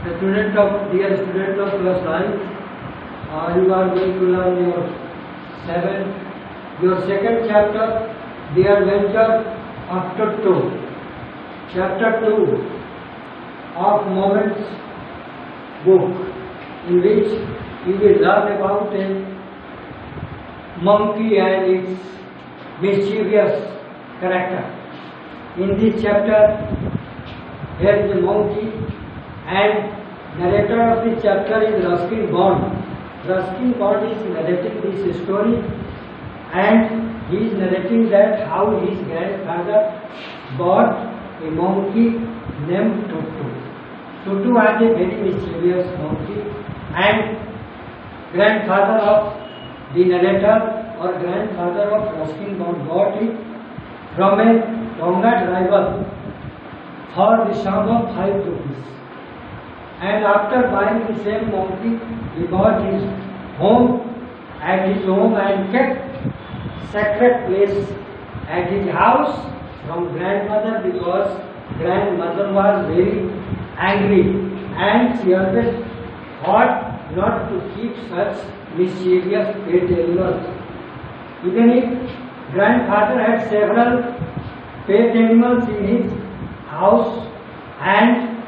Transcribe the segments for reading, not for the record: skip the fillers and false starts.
Dear student of class 9, you are going to learn your second chapter, The Adventure of Toto. Chapter 2 of Moments book, in which you will learn about a monkey and its mischievous character. In this chapter, there is a monkey, and narrator of this chapter is Ruskin Bond. Ruskin Bond is narrating this story, and he is narrating that how his grandfather bought a monkey named Toto. Toto was a very mischievous monkey, and grandfather of the narrator or grandfather of Ruskin Bond bought it from a Tonga driver for the sum of 5 rupees. And after buying the same monkey, he bought his home and kept sacred place at his house from grandmother, because grandmother was very angry and she always thought not to keep such mischievous pet animals. Even if grandfather had several pet animals in his house, and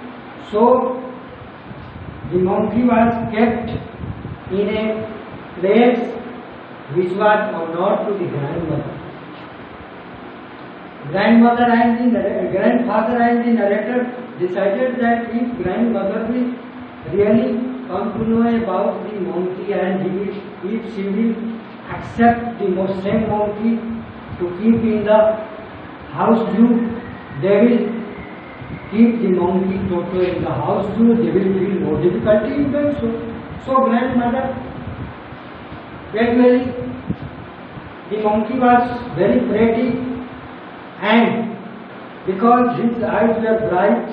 so the monkey was kept in a place which was unknown to the grandmother. Grandfather and the narrator decided that if grandmother will really come to know about the monkey, and if she will accept the same monkey to keep in the house zoo, they will keep the monkey Toto in the house zoo. They will feel no difficulty in doing so. So grandmother gradually, the monkey was very pretty, and because his eyes were bright,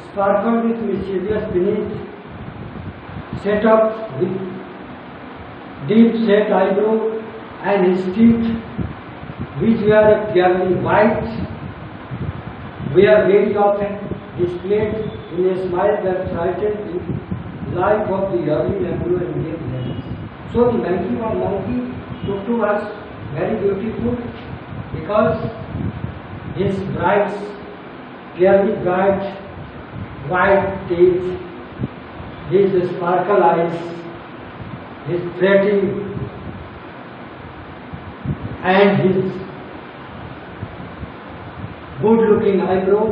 sparkled with mischievous beneath, set up with deep set eyebrow, and his teeth, which were purely white, were very often displayed in a smile that frightened the life of the early Anglo-Indian lands. So the monkey Toto was very beautiful, because his purely bright white teeth, his sparkle eyes, his pretty, and his good-looking eyebrow,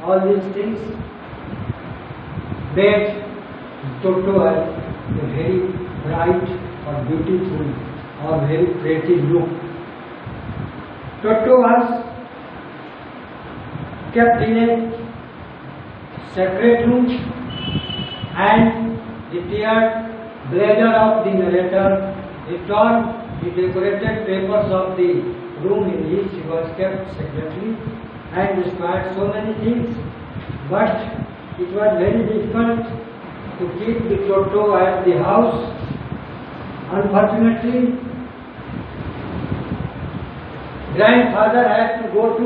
all these things made Toto a very bright or beautiful or very pretty look. Toto was kept in a sacred room, and the tiered blazer of the narrator returned the decorated papers of the room in which he was kept secretly, and despite so many things, but it was very difficult to keep the Toto at the house. Unfortunately, grandfather had to go to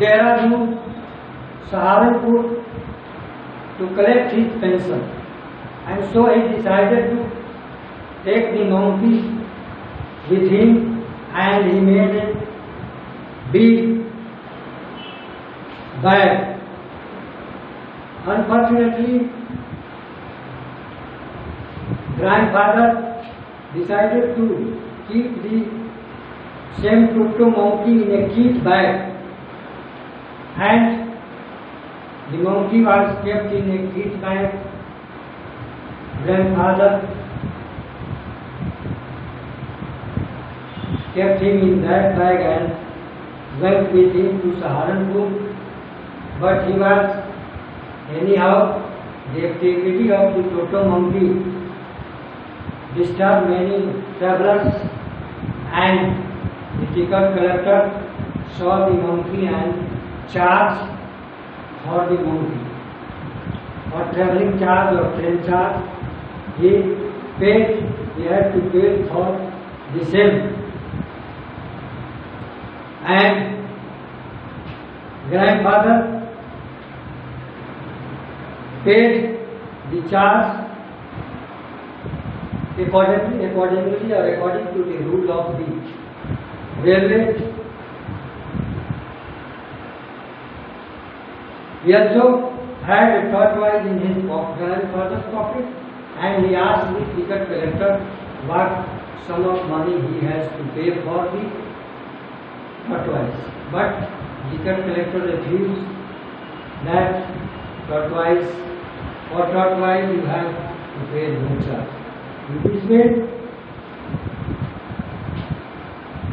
Dehradun, Saharanpur, to collect his pension, and so he decided to take the monkey with him, and he made a big bag. Unfortunately, grandfather decided to keep the same Toto monkey in a kit bag, and the monkey was kept in a kit bag. Grandfather kept him in that bag and went with him to Saharanpur, but he was anyhow, the activity of the Toto monkey disturbed many travelers, and the ticket collector saw the monkey and charged for the monkey, or travelling charge or train charge. He had to pay for the same. And grandfather paid the charge accordingly or according to the rule of the railway. He also had a tortoise in his grandfather's pocket, and he asked the ticket collector what sum of money he has to pay for the tortoise. But ticket collector refused that for tortoise you have to pay no charge. In this way,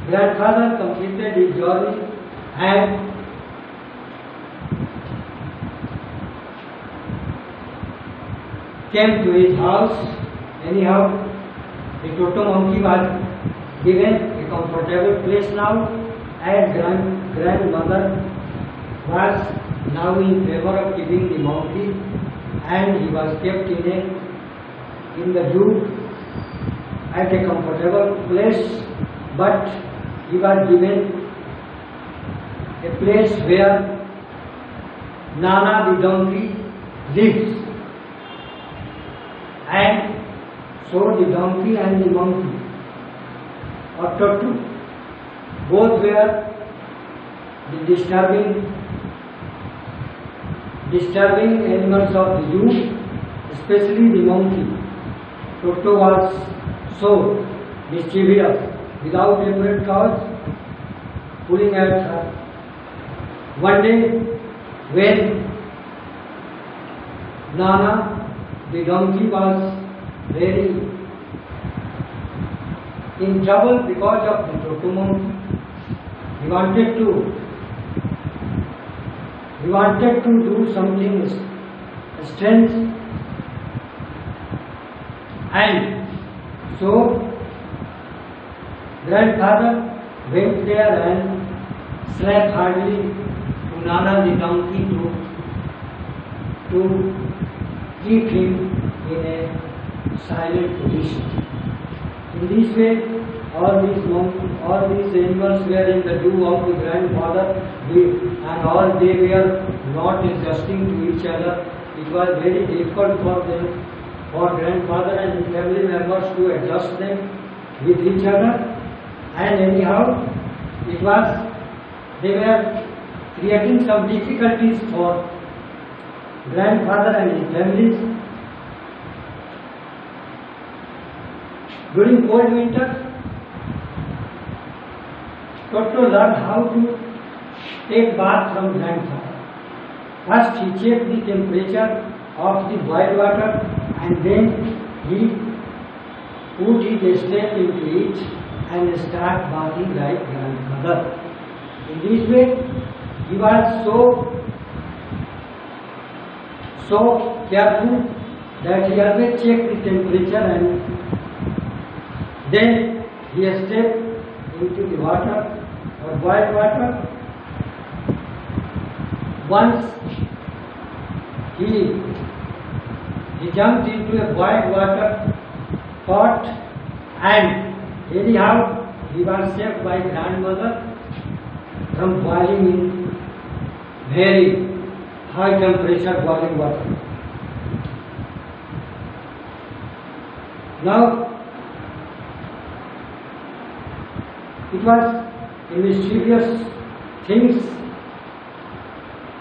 grandfather completed his journey and came to his house. Anyhow, the Toto monkey was given a comfortable place now, and grandmother was now in favor of keeping the monkey, and he was kept in the zoo at a comfortable place, but he was given a place where Nana the donkey lives. And so the donkey and the monkey, or Tottu, both were the disturbing animals of the zoo, especially the monkey. Tottu was so mischievous, without apparent cause, pulling at her. One day, when Nana the donkey was very in trouble because of the Tottu monkey, he wanted to do something strange, and so grandfather went there and slapped hardly to Nana the donkey to keep him in a silent position. In this way, all these animals were in the zoo of the grandfather, and all they were not adjusting to each other. It was very difficult for grandfather and his family members to adjust them with each other. And anyhow, they were creating some difficulties for grandfather and his families. During cold winter, Tottu learned how to take bath from grandfather. First he checked the temperature of the boiled water, and then he put his step into it and start bathing like grandmother. In this way, he was so careful that he always checked the temperature, and then he stepped into the water or boiled water. Once he jumped into a boiled water pot, and anyhow he was saved by grandmother from boiling in very high temperature boiling water. Now, it was a mischievous things.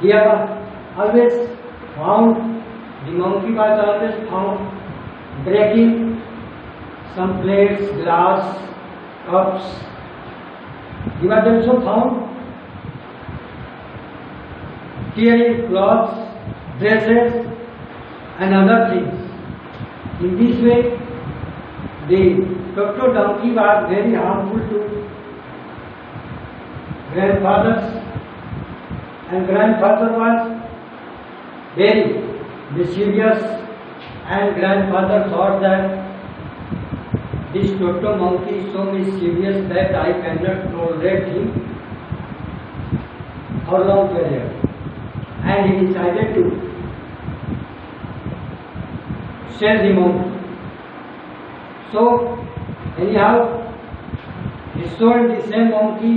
He always found, the monkey was always found breaking some plates, glass, cups. He was also found tearing cloths, dresses, and other things. In this way, the Tottu donkey was very harmful to grandfathers, and grandfather was very mischievous, and grandfather thought that this Tottu monkey is so mischievous that I cannot tolerate him for a long period, and he decided to sell the monkey. So anyhow, he sold the same monkey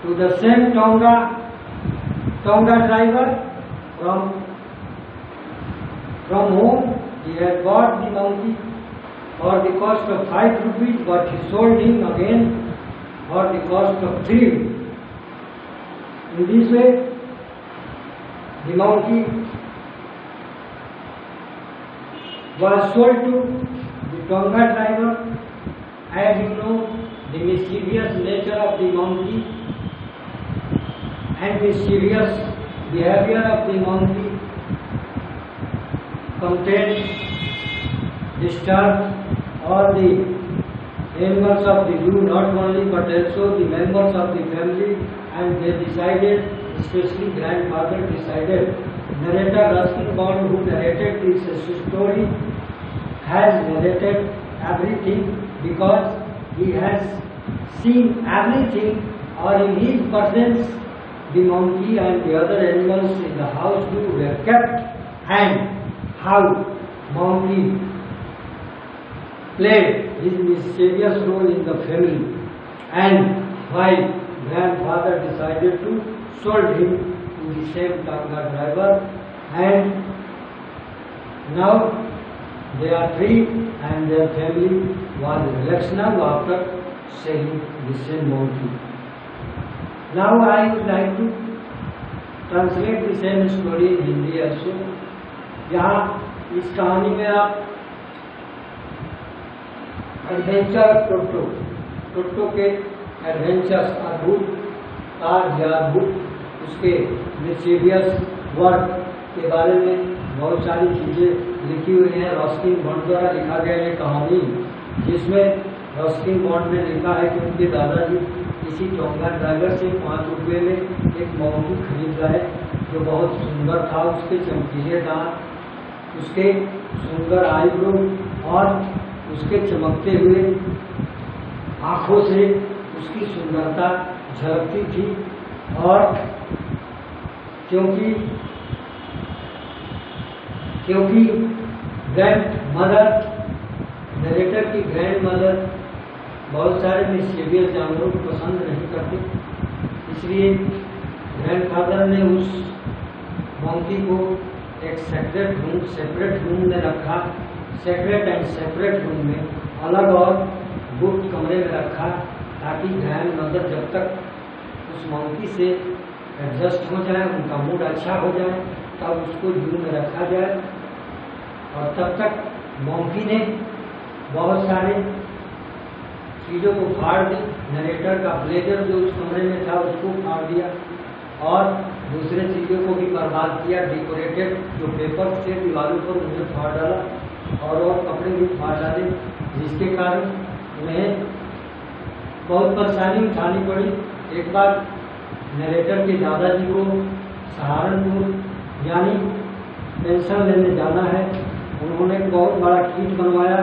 to the same Tonga driver from From home he had bought the monkey for the cost of 5 rupees, but he sold him again for the cost of 3 rupees. In this way, the monkey was sold to the Tonga driver. As you know, the mischievous nature of the monkey and mischievous behavior of the monkey disturb all the animals of the zoo, not only but also the members of the family, and they decided, especially grandfather decided, narrator Ruskin Bond, who narrated this story, has narrated everything because he has seen everything, or in his presence the monkey and the other animals in the house were kept, and how monkey played his mysterious role in the family, and why grandfather decided to sold him to the same Tonga driver, and now they are free and their family was relaxed now after selling the same monkey. Now I would like to translate the same story in Hindi also. यहाँ इस कहानी में आप adventure टोटो के adventures अद्भुत उसके mysterious work के बारे में बहुत सारी चीज़ें लिखी हुई हैं। रस्किन बॉन्ड द्वारा लिखा गया ये कहानी, जिसमें रस्किन बॉन्ड ने लिखा है कि उनके दादाजी किसी टोंगा ड्राइवर से 5 रुपये में एक मोंकी खरीद लाए जो बहुत सुंदर था। उसके चमकीले दांत, उसके सुंदर आईब्रो और उसके चमकते हुए आँखों से उसकी सुंदरता झलकती थी। और क्योंकि ग्रैंड मदर, नरेटर की ग्रैंड मदर बहुत सारे मिस्टीरियस जानवरों को पसंद नहीं करती, इसलिए ग्रैंडफादर ने उस मोंकी को एक सेपरेट रूम में रखा। सेपरेट रूम में अलग और गुप्त कमरे में रखा, ताकि ग्रैंड मदर जब तक उस मोंकी से एडजस्ट हो जाए, उनका मूड अच्छा हो जाए, तब उसको जू में रखा जाए। और तब तक मोंकी ने बहुत सारे चीज़ों को फाड़ दी। नरेटर का ब्लेजर जो उस कमरे में था उसको फाड़ दिया और दूसरे चीज़ों को भी बर्बाद किया। डेकोरेटेड जो पेपर थे दीवारों पर उन्हें फाड़ डाला और कपड़े भी फाड़ डाले, जिसके कारण उन्हें बहुत परेशानी उठानी पड़ी। एक बार नरेटर के दादाजी को सहारनपुर यानी पेंशन लेने जाना है। उन्होंने एक बहुत बड़ा किट बनवाया,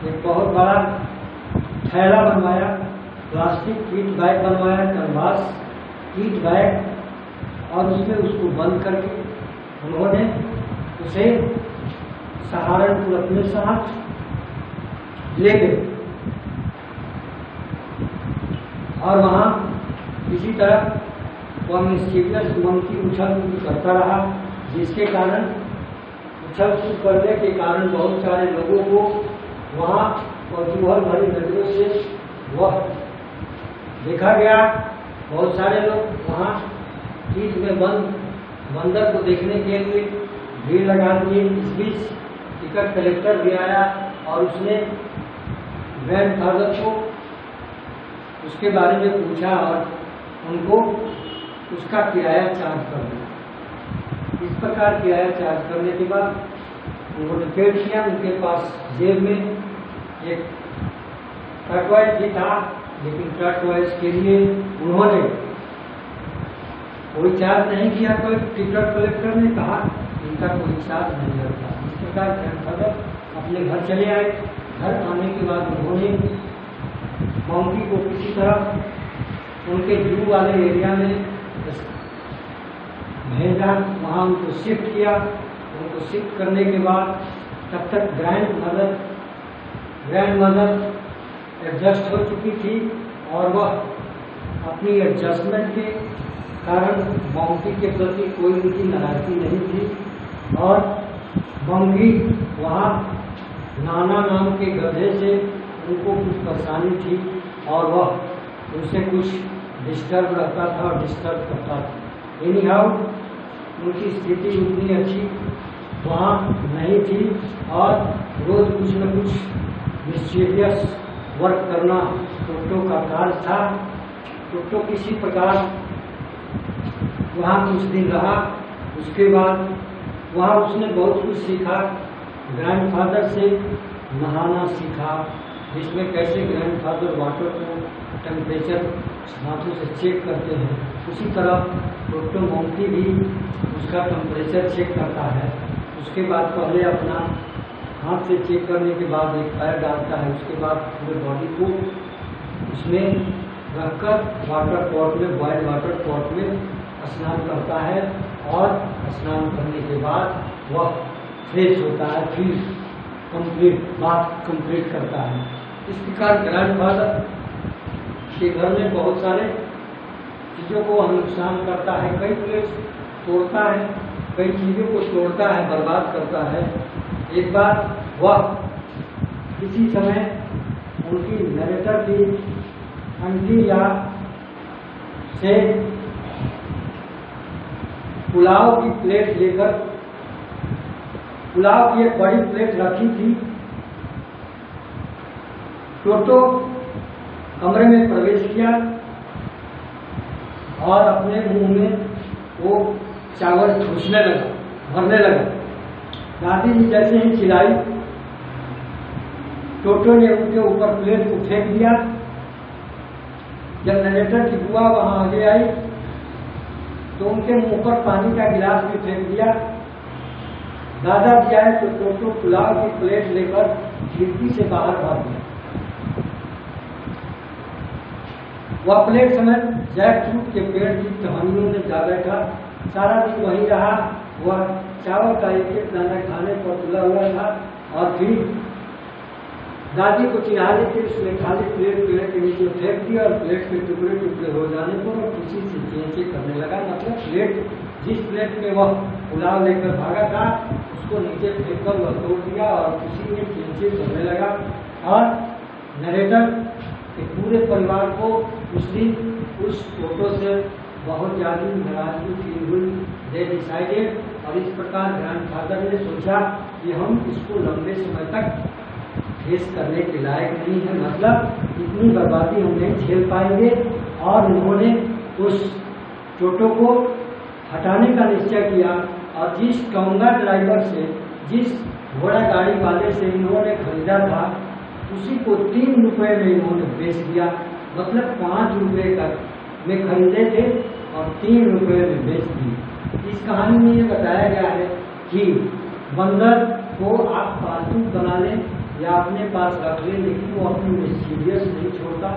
एक बहुत बड़ा थैला बनवाया, प्लास्टिक किट बैग बनवाया, कैनवास किट बैग, और उसमें उसको बंद करके उन्होंने उसे सहारनपुर अपने साथ ले गए। और वहाँ इसी तरह वह मिस्टीरियस मोंकी उछल कूद करता रहा, जिसके कारण उछल कूद करने के कारण बहुत सारे लोगों को वहाँ कौतूहल भरी नजरों से वह देखा गया। बहुत सारे लोग वहाँ कीट में बंद बंदर को देखने के लिए भीड़ लगा दिए। इस बीच टिकट कलेक्टर भी आया और उसने ग्रैंडफादर को उसके बारे में पूछा और उनको उसका किराया चार्ज कर दिया। इस प्रकार किराया चार्ज करने के बाद उन्होंने पेड किया। उनके पास जेब में एक टर्टवाइज भी था, लेकिन टर्टवाइज के लिए उन्होंने कोई चार्ज नहीं किया। कोई टिकट कलेक्टर ने कहा इनका कोई चार्ज नहीं लगता। इस प्रकार ग्रैंडफादर अपने घर चले आए। घर आने के बाद उन्होंने मोंकी को किसी तरह उनके जू वाले एरिया में भेजा, वहाँ उनको शिफ्ट किया। उनको शिफ्ट करने के बाद तब तक ग्रैंड मदर एडजस्ट हो चुकी थी और वह अपनी एडजस्टमेंट के कारण मोंकी के प्रति कोई उनकी नाराजगी नहीं थी। और बंगी वहाँ नाना नाम के गधे से उनको कुछ परेशानी थी और वह उनसे कुछ डिस्टर्ब रहता था और डिस्टर्ब करता था। एनी हाउ उनकी स्थिति उतनी अच्छी वहाँ नहीं थी और रोज कुछ न कुछ मिस्टीरियस वर्क करना टोटो का कार्य था। टोटो किसी प्रकार वहाँ कुछ दिन रहा, उसके बाद वहाँ उसने बहुत कुछ सीखा। ग्रैंडफादर से नहाना सीखा, जिसमें कैसे ग्रैंडफादर वाटर को टेम्परेचर हाथों से चेक करते हैं, उसी तरह टोटो मंकी भी उसका टेम्परेचर चेक करता है। उसके बाद पहले अपना हाथ से चेक करने के बाद एक पैर डालता है, उसके बाद पूरे बॉडी को उसमें रखकर वाटर पॉट में, बॉइल्ड वाटर पॉट में स्नान करता है और स्नान करने के बाद वह फ्रेश होता है, फिर कंप्लीट बात कंप्लीट करता है। इस प्रकार ग्रैंडफादर के घर में बहुत सारे चीज़ों को नुकसान करता है, कई प्लेट्स तोड़ता है, कई चीज़ों को तोड़ता है, बर्बाद करता है। एक बार वह किसी समय उनकी नरेटर की आंटी या से पुलाव की प्लेट लेकर, पुलाव की एक बड़ी प्लेट रखी थी, टोटो कमरे में प्रवेश किया और अपने मुंह में वो चावल ठूसने लगा, भरने लगा। दादी जी जैसे ही चिल्लाई, टोटो ने उनके ऊपर प्लेट को फेंक दिया। जब नरेटर की बुआ वहां आगे आई तो उनके मुंह पर पानी का गिलास भी फेंक दिया। दादाजी आए तो टोटो पुलाव की प्लेट लेकर खिड़की से बाहर भाग गया। वह प्लेट समेत जैकफ्रूट के पेड़ की टहनियों में जा बैठा, सारा दिन वहीं रहा। वह चावल का एक एक दाना खाने पर तुला हुआ था और फिर दादी को चिढ़ाने के उसने खाली प्लेट पेड़ के नीचे फेंक दिया और प्लेट के टुकड़े टुकड़े हो जाने पर वो किसी से चेंचे करने लगा। मतलब प्लेट, जिस प्लेट में वह पुलाव लेकर भागा था उसको नीचे फेंककर वह तोड़ दिया और उसी में चेंचे करने लगा। और नरेटर के पूरे परिवार को उस दिन उस टोटो से बहुत ज़्यादा नाराजगी फील हुई। दे डिसाइडेड, और इस प्रकार ग्रैंडफादर ने सोचा कि हम इसको लंबे समय तक फेस करने के लायक नहीं है, मतलब इतनी बर्बादी हम नहीं झेल पाएंगे। और उन्होंने उस टोटो को हटाने का निश्चय किया और जिस टोंगा ड्राइवर से, जिस घोड़ा गाड़ी वाले से इन्होंने खरीदा था उसी को 3 रुपये में इन्होंने बेच दिया। मतलब 5 रुपये का में खरीदे थे और 3 रुपये में बेच दिए। इस कहानी में ये बताया गया है कि बंदर को आप पालतू बना लें या अपने पास रख लें, लेकिन वो अपनी मिस्टीरियस नहीं छोड़ता।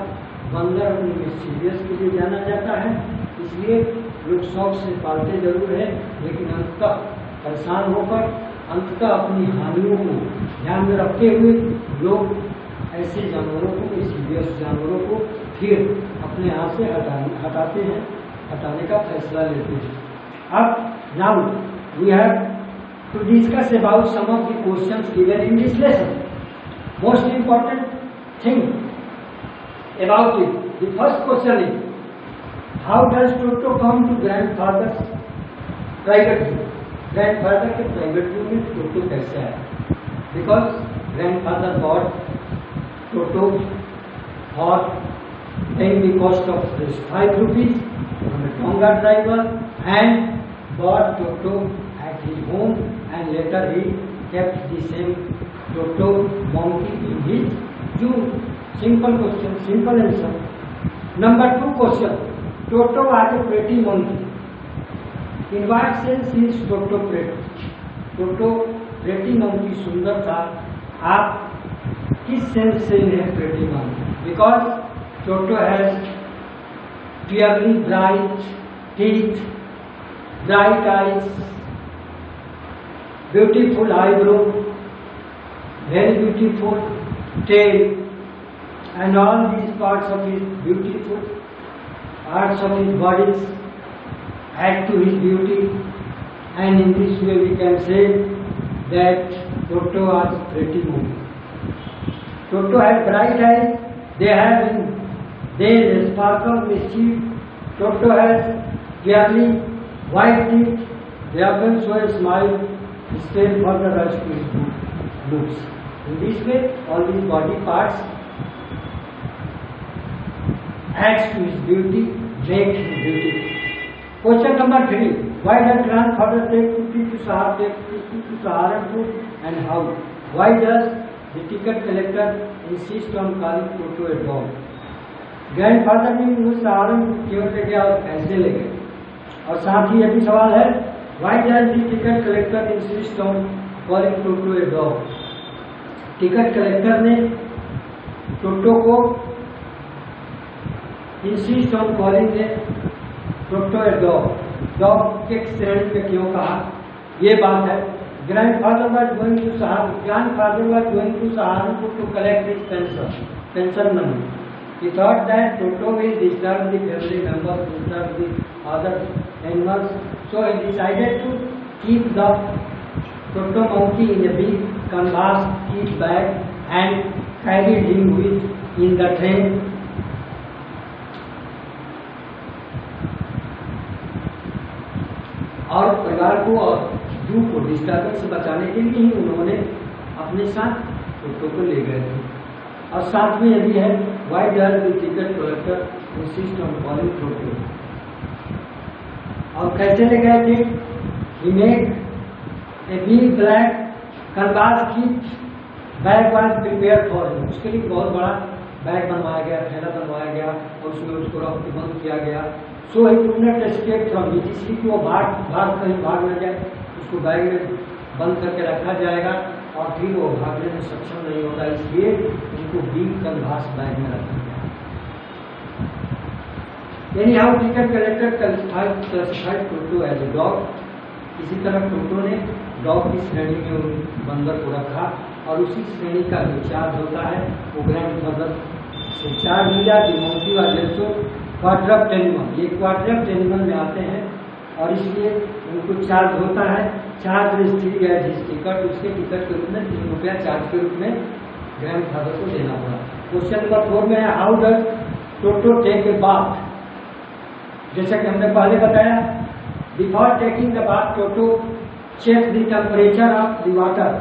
बंदर अपनी मिस्टीरियस के लिए जाना जाता है, इसलिए लोग शौक से पालते जरूर है, लेकिन अंततः परेशान होकर अंततः अपनी हानियों को ध्यान में रखते हुए लोग ऐसे जानवरों को, मिस्टीरियस जानवरों को फिर अपने यहाँ से हटाते हैं, हटाने का फैसला लेते हैं। अब now we have to discuss about some of the questions given in this lesson. Most important thing about it. The first question is, how does Toto come to grandfather's private view? Grandfather के private view में Toto कैसे आया? Because grandfather bought Toto for paying the cost of this 5 rupees from a Tonga driver and bought Toto at his home, and later he kept the same Toto monkey in his zoo. Simple question, simple answer. Number 2 question. Toto was a pretty monkey. In what sense is Toto pretty? Toto pretty monkey सुंदर था। आप किस sense से इन्हें pretty मानते? Because Toto has clearly bright teeth, bright eyes, beautiful eyebrow, very beautiful tail, and all these parts of his beautiful parts of his bodies add to his beauty, and in this way we can say that Toto was pretty moving. Toto had bright eyes. They sparkle mischief. Toto has clearly white teeth. They often show a smile. Still further rush to his looks. In this way, all these body parts adds to his beauty, make him beautiful. Question number 3. Why does grandfather take Tutti to Saharanpur and how? Why does the ticket collector insist on calling Toto a dog? Grandfather ने उस सहारनपुर क्यों ले गया और कैसे ले गए? और साथ ही यह भी सवाल है, why does the ticket collector insist on calling Toto a dog? Ticket collector ने टोटो को इंसिस्ट ऑन कॉलिंग ने टोटो ए डॉग के श्रेणी में क्यों कहा? ये बात है, grandfather was going to Saharanpur to collect his pension money. He thought that Toto will disturb the family members, disturb the other animals, so he decided to keep the Toto monkey in a big canvas kit bag and carried him with in the train. और परिवार को और जू को disturbance से बचाने के लिए ही उन्होंने अपने साथ टोटो को ले गए थे। और साथ में यदि है, why does the ticket collector insist on calling Toto? और कैसे ले गए थे? He made a big black canvas kit bag was prepare for him. उसके लिए बहुत बड़ा बैग बनवाया गया, थैला बनवाया गया और उसमें उसको रख के बंद किया गया। So he could not escape from it, इसलिए कि वो कहीं भाग न जाए, उसको बैग में बंद करके रखा जाएगा और फिर वो भागने में सक्षम नहीं होता, इसलिए उनको बिग कैनवास बैग में रखा गया। यानी how ticket collector classified Toto as a dog. इसी तरह टोटो ने डॉग की श्रेणी में बंदर को रखा और उसी श्रेणी का जो चार्ज होता है वो ग्रैंडफादर से चार्ज लिया। डिमोटी वाले क्वाड्रप्ट एनिमल, ये क्वाड्रप्ट एनिमल में आते हैं और इसलिए उनको चार्ज होता है। चार्ज स्थिर गया जिस टिकट, उसके टिकट के रूप में 3 रुपया चार्ज के रूप में ग्रैंडफादर को देना पड़ा। क्वेश्चन नंबर 4 में है, how does Toto take a bath? जैसा कि हमने पहले बताया, before taking the bath Toto check the temperature of the water.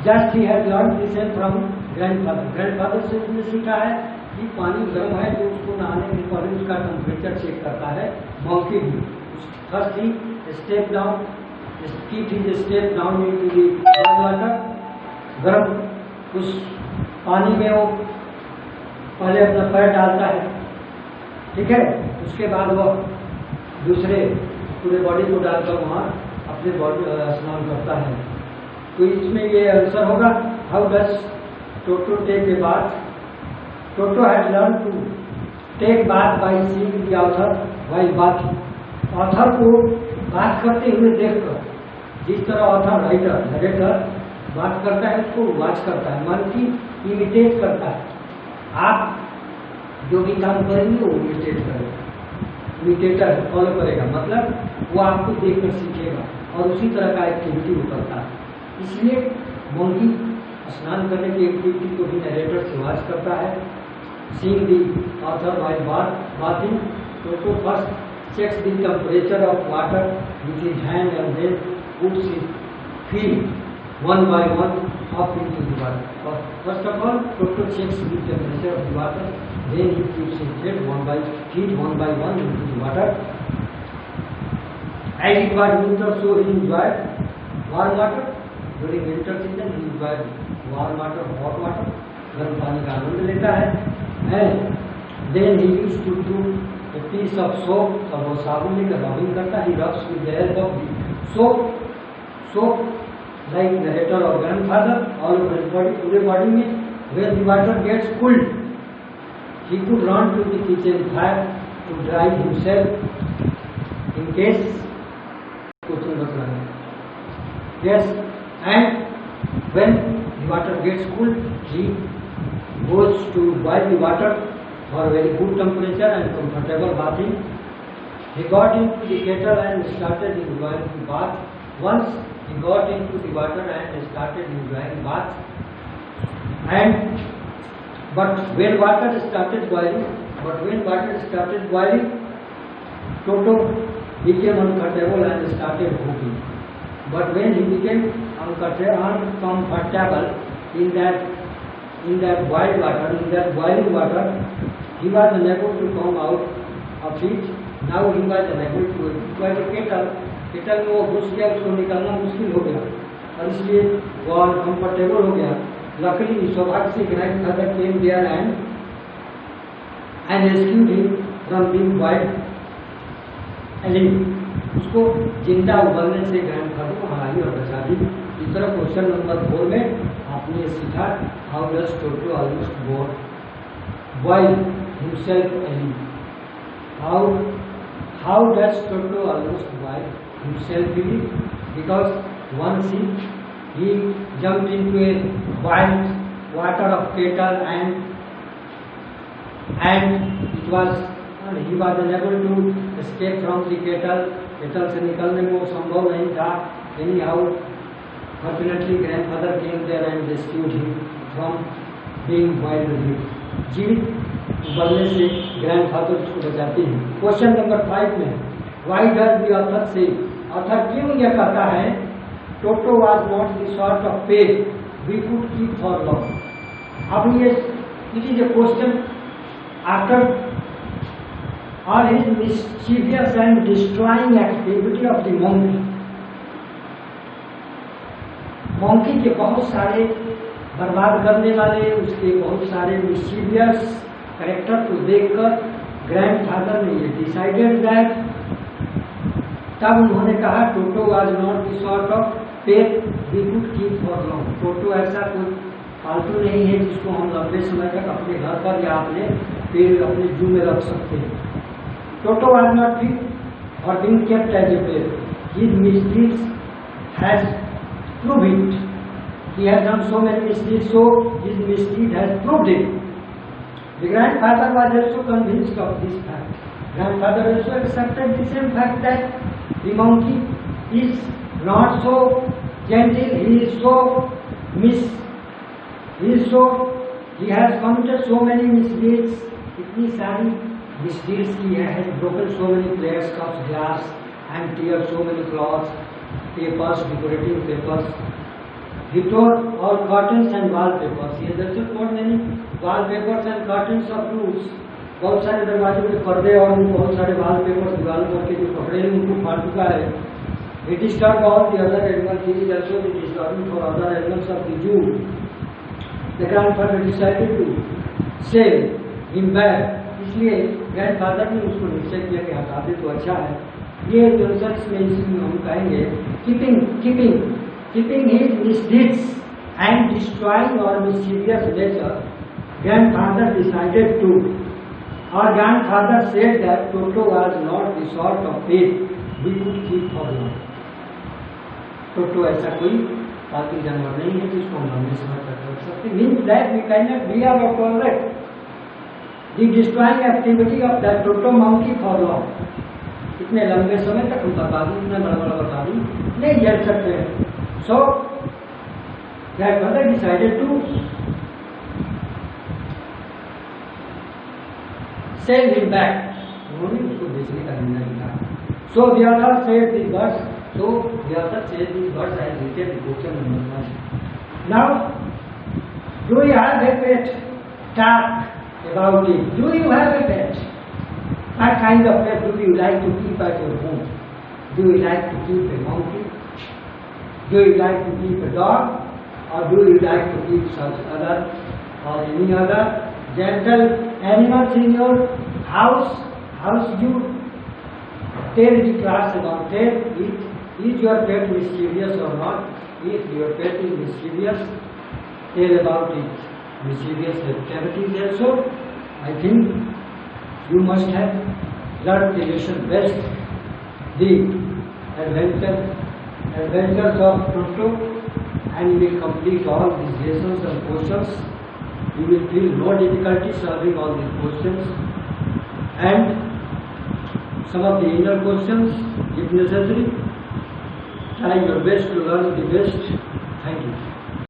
Just he has learn this from grandfather. Grandfather से उसने सीखा है कि पानी गर्म है तो उसको नहाने के पहले उसका टेम्परेचर चेक करता है। मंकी भी first he step down, step down into the water. गर्म उस पानी में वो पहले अपना पैर डालता है, ठीक है, उसके बाद वो दूसरे पूरे बॉडी को डालकर वहाँ अपने बॉडी स्नान करता है। तो इसमें ये आंसर होगा, how does Toto take a bath? Toto had learned to take bath by seeing the author while bathing. Author को बात करते हुए देखकर, जिस तरह ऑथर राइटर नरेटर बात करता है उसको वॉच करता है, मन की इमिटेट करता है। आप जो भी काम करेंगे वो इमिटेट करेगा, इमिटेटर फॉलो करेगा, मतलब वो आपको देखकर सीखेगा और उसी तरह का एक्टिविटी वो करता है। इसलिए मंकी स्नान करने की एक्टिविटी को भी नरेटर से वॉच करता है। Seeing the author while bathing, Toto first checks the temperature of water with his hand and then puts his feet one by one up into the water. First of all, Toto checks the temperature of the water, then he keeps his feet one by one into the water. As it was winter, so he enjoyed warm water. During winter season, he enjoyed warm water, hot water. गर्म पानी का आनंद लेता है। Then he used to do a piece of soap, और वो साबुन लेकर rubbing करता है। He rubs with the help of the soap like narrator or grandfather all over his body, पूरे बॉडी में। When the water gets cold, he could run to the kitchen fire to dry himself in case question बच रहा है। Yes, and when the water gets cool, he goes to boil the water for very good temperature and comfortable bathing. He got into the kettle and started his boiling bath. Once he got into the water and started enjoying bath. And but when water started boiling, Toto became uncomfortable and started whooping. But when he became uncomfortable in that boiling water, he was unable to come out of it. Now he was unable to. It was a kettle में वो घुस गया, उसको निकालना मुश्किल हो गया और इसलिए वो अनकम्फर्टेबल हो गया. Luckily, सौभाग्य से grandfather came there and rescued him from being boiled. उसको जिंदा उबलने से ग्रैंडफादर को हराई और बचा दी. इस तरह क्वेश्चन नंबर 4 में आपने सीखा how does Toto almost boil himself alive. How does Toto almost boil himself early? Because once he jumped into a boiled water of kettle and he was unable to escape from the kettle. kettle से निकलने में वो संभव नहीं था. Anyhow, fortunately grandfather came there and rescued him from being boiled. जीवित उबलने से ग्रैंडफादर उसको बचाते हैं. क्वेश्चन नंबर 5 में why does the author say, author क्यों यह कहता है Toto was not the sort of pet we could keep for long. अब ये it is a question after और his mischievous and destroying activity of the monkey के बहुत सारे बर्बाद करने वाले, उसके बहुत सारे मिस्चीवियस कैरेक्टर को देखकर ग्रैंडफादर ने ये डिसाइडेड दैट, तब उन्होंने कहा Toto was not the sort of pet we could keep for long. Toto ऐसा कोई पालतू नहीं है जिसको हम लंबे समय तक अपने घर पर या अपने पेड़ अपने जू में रख सकते हैं. टोटो वाज नॉट फिट और being kept as a pet. His misdeeds has proved it. He has done so many misdeeds, so his misdeed has proved it. The grandfather was also convinced of this fact. Grandfather also accepted the same fact that the monkey is not so gentle. He has committed so many misdeeds. इतनी सारी misdeeds की है. Has broken so many plates, cups, glass, and teared so many cloths, papers, decorating papers. He tore all curtains and wallpapers. He has also torn many wallpapers and curtains of rooms. बहुत सारे दरवाजों के पर्दे और बहुत सारे wallpapers दीवारों पर के जो कपड़े हैं उनको फाड़ चुका है. He disturbed all the other animals. He is also disturbing for other animals of the zoo. The grandfather decided to save him back. इसलिए grandfather ने उसको निश्चय किया कि हटा दे तो अच्छा है. ये नॉनसेंस में इसमें हम कहेंगे keeping his misdeeds and destroying our mischievous nature, grandfather decided to, or grandfather said that Toto was not the sort of pet we could keep for long. Toto ऐसा कोई पालतू जानवर नहीं है जिसको हम लंबे समय तक रख सकते. Means that we cannot bear or tolerate the destroying activity of that Toto monkey for long. इतने लंबे समय तक हम बर्बादी, इतना बड़ा बर्बादी नहीं झेल सकते हैं. So, grandfather decided to send him back. उन्होंने उसको बेचने का निर्णय लिया. So the author said these words. I written the question number 1. Now, do you have a pet? Talk about it. Do you have a pet? What kind of pet do you like to keep at your home? Do you like to keep a monkey? Do you like to keep a dog, or do you like to keep such other or any other gentle animals in your house? How should you tell the class about it? Is your pet mischievous or not? If your pet is mischievous, tell about it. Mischievous activities also. I think you must have learned the lesson best. The adventures of Toto, and you will complete all these lessons and questions. You will feel no difficulty solving all these questions and some of the inner questions if necessary. try your best to learn the best